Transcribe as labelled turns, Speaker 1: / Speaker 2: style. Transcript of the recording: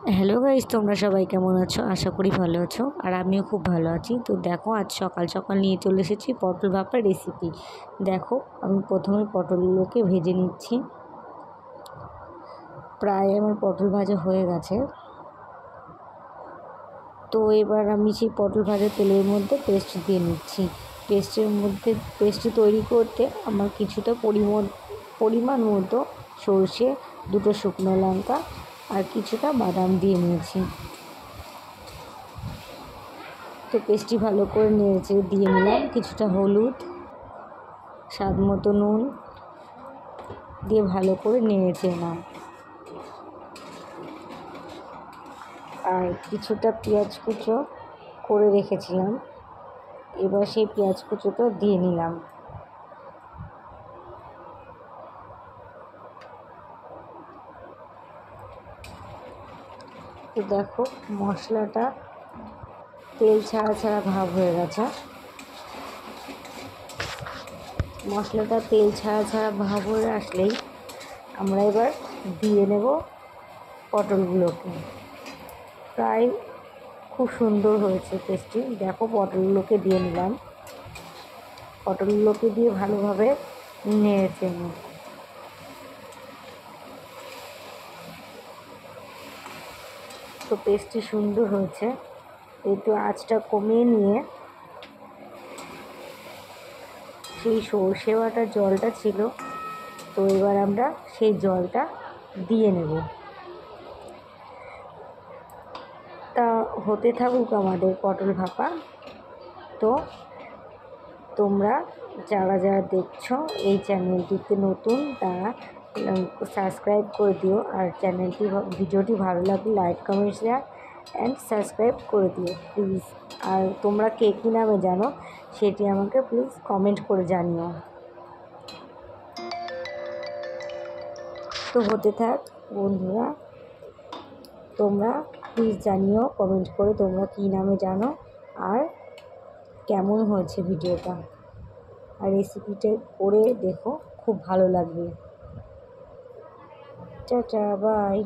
Speaker 1: Hello guys, তোমরা সবাই কেমন আছো? আশা করি ভালো আছো। আর আমিও খুব ভালো আছি। তো দেখো, আজ সকাল সকাল নিয়ে চলে এসেছি পটল ভাপার রেসিপি। দেখো, আমি প্রথমে পটলগুলোকে ভেজে নিচ্ছি। প্রায় আমার পটল ভাজা হয়ে গেছে। তো এবার আমি সেই পটল ভাজা তেলের মধ্যে পেস্ট দিয়ে নিচ্ছি। পেস্টটি তৈরি করতে আমার কিছুটা পরিমাণ মতো সর্ষে, দুটো শুকনো লঙ্কা আর কিছুটা বাদাম দিয়ে নিয়েছি। তো পেস্টটি ভালো করে নেড়েচে দিয়ে নিলাম। কিছুটা হলুদ, স্বাদ মতো নুন দিয়ে ভালো করে নেড়েচে নিলাম। আর কিছুটা পেঁয়াজ কুচো করে রেখেছিলাম, এবার সেই পেঁয়াজ কুচোটা দিয়ে নিলাম। তো দেখো, মশলাটা তেল ছাড়া ভাব হয়ে গেছে। মশলাটা তেল ছাড়া ভাব হয়ে আসলেই আমরা এবার দিয়ে নেব পটলগুলোকে। প্রায় খুব সুন্দর হয়েছে টেস্টি। দেখো, পটলগুলোকে দিয়ে নিলাম। পটলগুলোকে দিয়ে ভালোভাবে নেড়েচে নিই। তো পেস্টটি সুন্দর হয়েছে। একটু আঁচটা কমিয়ে নিয়ে সেই সর্ষে বাটার জলটা ছিল, তো এবার আমরা সেই জলটা দিয়ে নেব। তা হতে থাকুক আমাদের পটল ভাপা। তো তোমরা যারা দেখছো এই চ্যানেলটিতে নতুন, তারা সাবস্ক্রাইব করে দিও। আর ভিডিওটি ভালো লাগলে like, comment, share and subscribe করে দিও প্লিজ। আর তোমরা কে কী নামে জানো সেটি আমাকে প্লিজ কমেন্ট করে জানিও। তো হতে থাক বন্ধুরা, তোমরা প্লিজ জানিও কমেন্ট করে তোমরা কী নামে জানো আর কেমন হয়েছে ভিডিওটা। আর রেসিপিটা করে দেখো, খুব ভালো লাগবে। Tata, by.